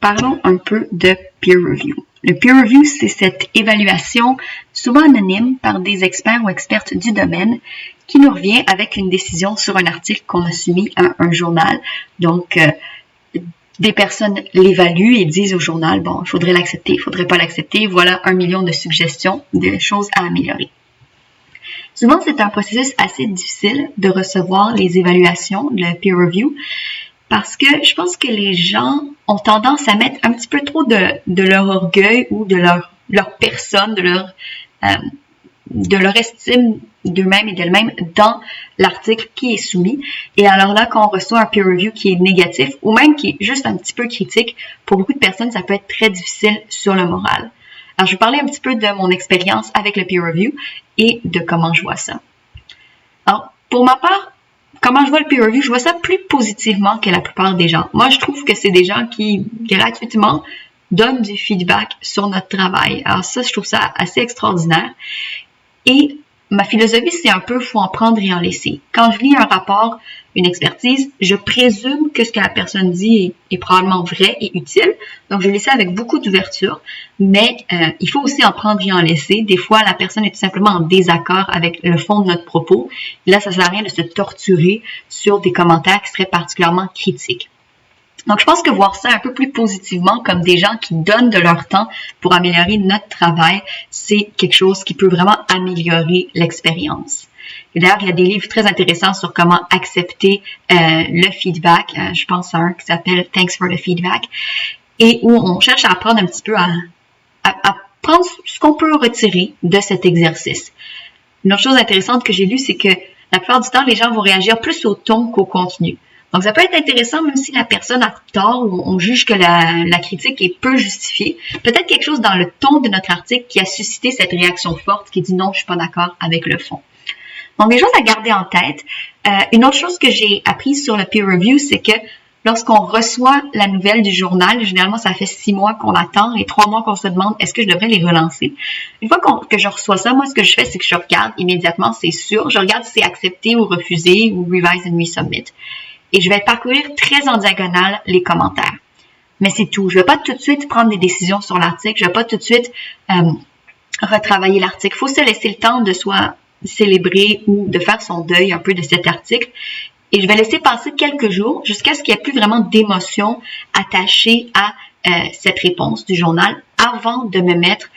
parlons un peu de peer review. Le peer review, c'est cette évaluation souvent anonyme par des experts ou expertes du domaine qui nous revient avec une décision sur un article qu'on a soumis à un journal. Donc, des personnes l'évaluent et disent au journal, bon, il faudrait l'accepter, il faudrait pas l'accepter, voilà 1 million de suggestions, de choses à améliorer. Souvent, c'est un processus assez difficile de recevoir les évaluations, le peer review, parce que je pense que les gens ont tendance à mettre un petit peu trop de leur orgueil ou de leur personne, de leur estime d'eux-mêmes et d'elles-mêmes dans l'article qui est soumis. Et alors là, quand on reçoit un peer review qui est négatif ou même qui est juste un petit peu critique, pour beaucoup de personnes, ça peut être très difficile sur le moral. Alors, je vais parler un petit peu de mon expérience avec le peer review et de comment je vois ça. Alors, pour ma part, comment je vois le peer review? Je vois ça plus positivement que la plupart des gens. Moi, je trouve que c'est des gens qui, gratuitement, donnent du feedback sur notre travail. Alors ça, je trouve ça assez extraordinaire. Et ma philosophie, c'est un peu, faut en prendre et en laisser. Quand je lis un rapport, une expertise, je présume que ce que la personne dit est probablement vrai et utile. Donc, je lis ça avec beaucoup d'ouverture. Mais il faut aussi en prendre et en laisser. Des fois, la personne est tout simplement en désaccord avec le fond de notre propos. Et là, ça sert à rien de se torturer sur des commentaires qui seraient particulièrement critiques. Donc, je pense que voir ça un peu plus positivement comme des gens qui donnent de leur temps pour améliorer notre travail, c'est quelque chose qui peut vraiment améliorer l'expérience. Et d'ailleurs, il y a des livres très intéressants sur comment accepter le feedback. Je pense à un qui s'appelle « Thanks for the feedback » et où on cherche à apprendre un petit peu à prendre ce qu'on peut retirer de cet exercice. Une autre chose intéressante que j'ai lue, c'est que la plupart du temps, les gens vont réagir plus au ton qu'au contenu. Donc, ça peut être intéressant, même si la personne a tort ou on juge que la critique est peu justifiée. Peut-être quelque chose dans le ton de notre article qui a suscité cette réaction forte qui dit non, je suis pas d'accord avec le fond. Donc, des choses à garder en tête. Une autre chose que j'ai apprise sur le peer review, c'est que lorsqu'on reçoit la nouvelle du journal, généralement, ça fait 6 mois qu'on attend et 3 mois qu'on se demande est-ce que je devrais les relancer. Une fois que je reçois ça, moi, ce que je fais, c'est que je regarde immédiatement, c'est sûr. Je regarde si c'est accepté ou refusé ou revise and resubmit. Et je vais parcourir très en diagonale les commentaires. Mais c'est tout. Je ne vais pas tout de suite prendre des décisions sur l'article. Je ne vais pas tout de suite retravailler l'article. Il faut se laisser le temps de soit célébrer ou de faire son deuil un peu de cet article. Et je vais laisser passer quelques jours jusqu'à ce qu'il n'y ait plus vraiment d'émotion attachée à cette réponse du journal avant de me mettre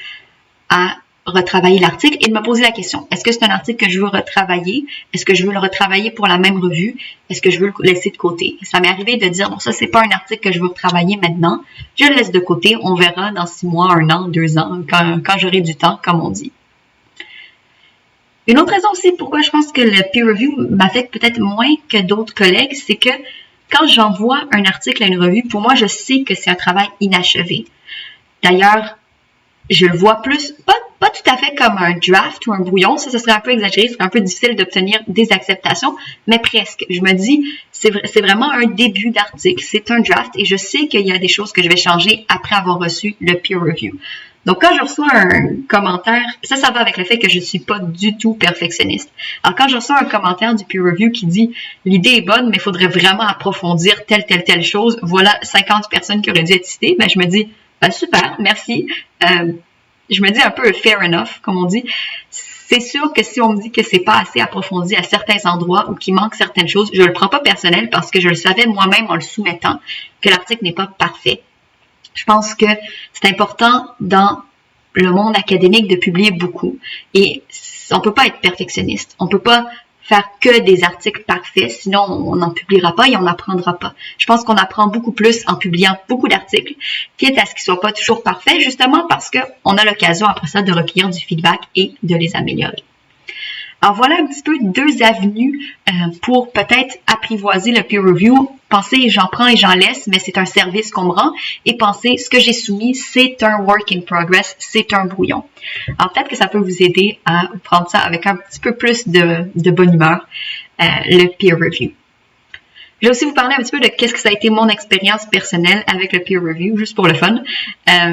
à retravailler l'article et de me poser la question, est-ce que c'est un article que je veux retravailler? Est-ce que je veux le retravailler pour la même revue? Est-ce que je veux le laisser de côté? Ça m'est arrivé de dire, bon, ça, c'est pas un article que je veux retravailler maintenant. Je le laisse de côté. On verra dans 6 mois, 1 an, 2 ans, quand j'aurai du temps, comme on dit. Une autre raison aussi pourquoi je pense que le peer review m'affecte peut-être moins que d'autres collègues, c'est que quand j'envoie un article à une revue, pour moi, je sais que c'est un travail inachevé. D'ailleurs, je le vois plus, pas tout à fait comme un draft ou un brouillon, ça serait un peu exagéré, ce serait un peu difficile d'obtenir des acceptations, mais presque. Je me dis, c'est vraiment un début d'article, c'est un draft et je sais qu'il y a des choses que je vais changer après avoir reçu le peer review. Donc, quand je reçois un commentaire, ça va avec le fait que je ne suis pas du tout perfectionniste. Alors, quand je reçois un commentaire du peer review qui dit « L'idée est bonne, mais il faudrait vraiment approfondir telle chose. Voilà 50 personnes qui auraient dû être citées. » Ben, je me dis « super, merci. » Je me dis un peu « fair enough », comme on dit. C'est sûr que si on me dit que c'est pas assez approfondi à certains endroits ou qu'il manque certaines choses, je le prends pas personnel parce que je le savais moi-même en le soumettant que l'article n'est pas parfait. Je pense que c'est important dans le monde académique de publier beaucoup et on peut pas être perfectionniste. On peut pas faire que des articles parfaits, sinon on n'en publiera pas et on n'apprendra pas. Je pense qu'on apprend beaucoup plus en publiant beaucoup d'articles, quitte à ce qu'ils soient pas toujours parfaits, justement parce qu'on a l'occasion après ça de recueillir du feedback et de les améliorer. Alors voilà un petit peu 2 avenues pour peut-être apprivoiser le peer review. Pensez, j'en prends et j'en laisse, mais c'est un service qu'on me rend. Et pensez, ce que j'ai soumis, c'est un work in progress, c'est un brouillon. Alors peut-être que ça peut vous aider à prendre ça avec un petit peu plus de bonne humeur, le peer review. Je vais aussi vous parler un petit peu de qu'est-ce que ça a été mon expérience personnelle avec le peer review, juste pour le fun.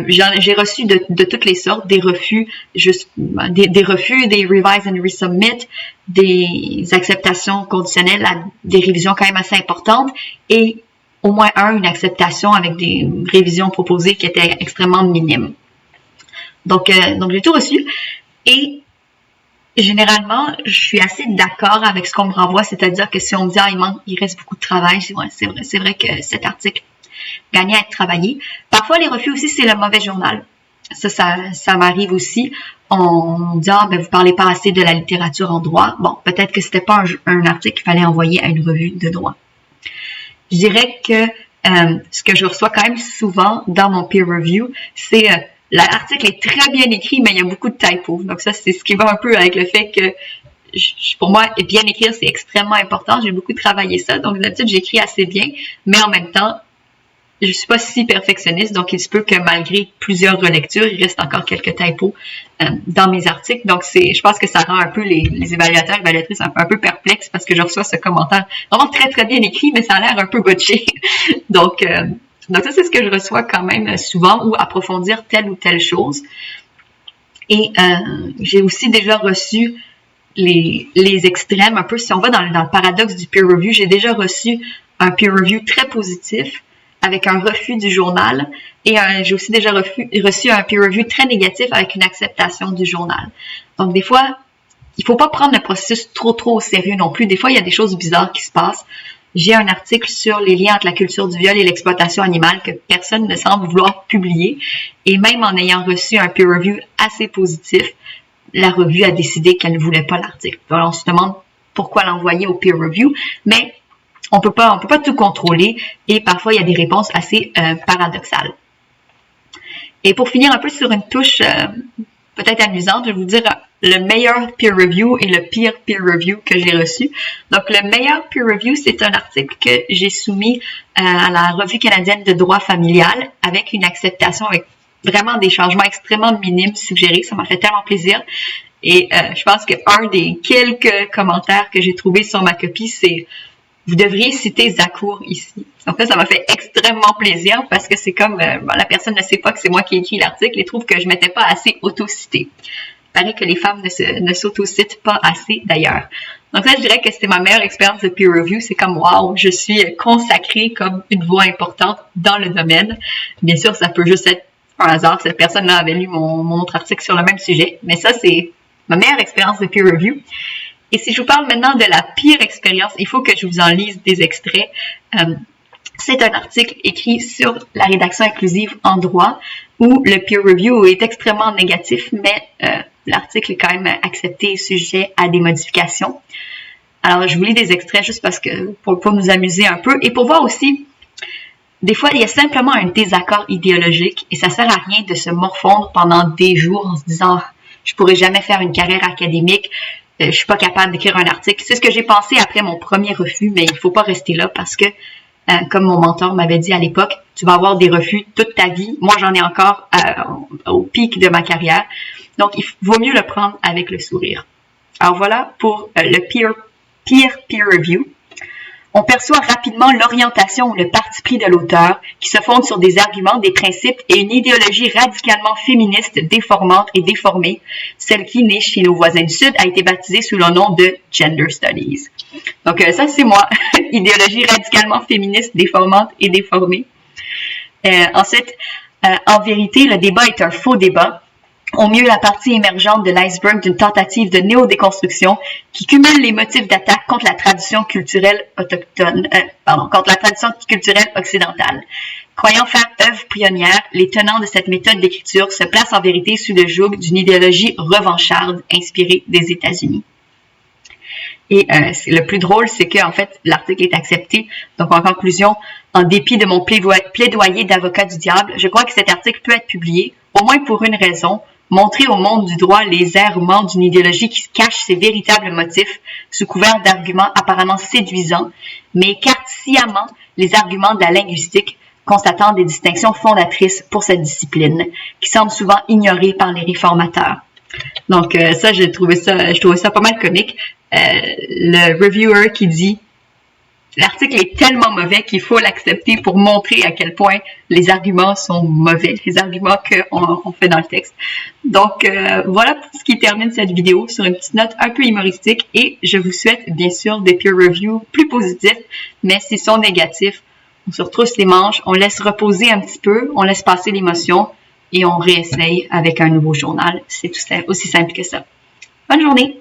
J'ai reçu de toutes les sortes, des refus, des refus, des revise and resubmit, des acceptations conditionnelles à des révisions quand même assez importantes et au moins une acceptation avec des révisions proposées qui étaient extrêmement minimes. Donc j'ai tout reçu et généralement, je suis assez d'accord avec ce qu'on me renvoie, c'est-à-dire que si on me dit il reste beaucoup de travail, je dis ouais, c'est vrai que cet article gagnait à être travaillé. Parfois, les refus aussi, c'est le mauvais journal. Ça m'arrive aussi. On dit vous parlez pas assez de la littérature en droit. Bon, peut-être que c'était pas un article qu'il fallait envoyer à une revue de droit. Je dirais que ce que je reçois quand même souvent dans mon peer review, c'est l'article est très bien écrit, mais il y a beaucoup de typos. Donc ça, c'est ce qui va un peu avec le fait que, pour moi, bien écrire, c'est extrêmement important. J'ai beaucoup travaillé ça. Donc d'habitude, j'écris assez bien, mais en même temps, je suis pas si perfectionniste. Donc il se peut que malgré plusieurs relectures, il reste encore quelques typos dans mes articles. Donc je pense que ça rend un peu les évaluateurs, évaluatrices un peu perplexes parce que je reçois ce commentaire vraiment très très bien écrit, mais ça a l'air un peu botché. Donc ça, c'est ce que je reçois quand même souvent, ou approfondir telle ou telle chose. Et j'ai aussi déjà reçu les extrêmes, un peu si on va dans le paradoxe du peer review, j'ai déjà reçu un peer review très positif avec un refus du journal et j'ai aussi déjà reçu un peer review très négatif avec une acceptation du journal. Donc des fois, il faut pas prendre le processus trop au sérieux non plus. Des fois, il y a des choses bizarres qui se passent. J'ai un article sur les liens entre la culture du viol et l'exploitation animale que personne ne semble vouloir publier. Et même en ayant reçu un peer review assez positif, la revue a décidé qu'elle ne voulait pas l'article. Alors on se demande pourquoi l'envoyer au peer review, mais on peut pas tout contrôler et parfois il y a des réponses assez paradoxales. Et pour finir un peu sur une touche peut-être amusante, je vais vous dire le meilleur peer review et le pire peer review que j'ai reçu. Donc, le meilleur peer review, c'est un article que j'ai soumis à la Revue canadienne de droit familial avec une acceptation, avec vraiment des changements extrêmement minimes suggérés. Ça m'a fait tellement plaisir. Et je pense qu'un des quelques commentaires que j'ai trouvé sur ma copie, c'est « Vous devriez citer Zakour ici ». En fait, ça m'a fait extrêmement plaisir parce que c'est comme la personne ne sait pas que c'est moi qui ai écrit l'article et trouve que je m'étais pas assez auto-citée. Il paraît que les femmes ne s'auto-citent pas assez d'ailleurs. Donc ça, je dirais que c'était ma meilleure expérience de peer review. C'est comme, wow, je suis consacrée comme une voix importante dans le domaine. Bien sûr, ça peut juste être un hasard. Cette personne-là avait lu mon autre article sur le même sujet. Mais ça, c'est ma meilleure expérience de peer review. Et si je vous parle maintenant de la pire expérience, il faut que je vous en lise des extraits. C'est un article écrit sur la rédaction inclusive en droit où le peer review est extrêmement négatif, mais l'article est quand même accepté et sujet à des modifications. Alors, je vous lis des extraits juste parce que pour nous amuser un peu et pour voir aussi, des fois, il y a simplement un désaccord idéologique et ça sert à rien de se morfondre pendant des jours en se disant « je pourrais jamais faire une carrière académique ». Je suis pas capable d'écrire un article. C'est ce que j'ai pensé après mon premier refus, mais il faut pas rester là parce que, comme mon mentor m'avait dit à l'époque, tu vas avoir des refus toute ta vie. Moi, j'en ai encore au pic de ma carrière. Donc, il vaut mieux le prendre avec le sourire. Alors voilà pour le peer review. On perçoit rapidement l'orientation ou le parti pris de l'auteur qui se fonde sur des arguments, des principes et une idéologie radicalement féministe déformante et déformée, celle qui, née chez nos voisins du Sud, a été baptisée sous le nom de Gender Studies. Donc ça, c'est moi, idéologie radicalement féministe, déformante et déformée. Ensuite, en vérité, le débat est un faux débat. Au mieux, la partie émergente de l'iceberg d'une tentative de néo-déconstruction qui cumule les motifs d'attaque contre la tradition culturelle contre la tradition culturelle occidentale. Croyant faire œuvre pionnière, les tenants de cette méthode d'écriture se placent en vérité sous le joug d'une idéologie revancharde inspirée des États-Unis. Et le plus drôle, c'est que en fait, l'article est accepté. Donc, en conclusion, en dépit de mon plaidoyer d'avocat du diable, je crois que cet article peut être publié, au moins pour une raison, montrer au monde du droit les errements d'une idéologie qui cache ses véritables motifs sous couvert d'arguments apparemment séduisants, mais écarte sciemment les arguments de la linguistique, constatant des distinctions fondatrices pour cette discipline, qui semblent souvent ignorées par les réformateurs. Donc ça, je trouvais ça pas mal comique. Le reviewer qui dit l'article est tellement mauvais qu'il faut l'accepter pour montrer à quel point les arguments sont mauvais, les arguments qu'on fait dans le texte. Donc, voilà pour ce qui termine cette vidéo sur une petite note un peu humoristique et je vous souhaite bien sûr des peer reviews plus positifs, mais s'ils sont négatifs, on se retrousse les manches, on laisse reposer un petit peu, on laisse passer l'émotion et on réessaye avec un nouveau journal. C'est aussi simple que ça. Bonne journée!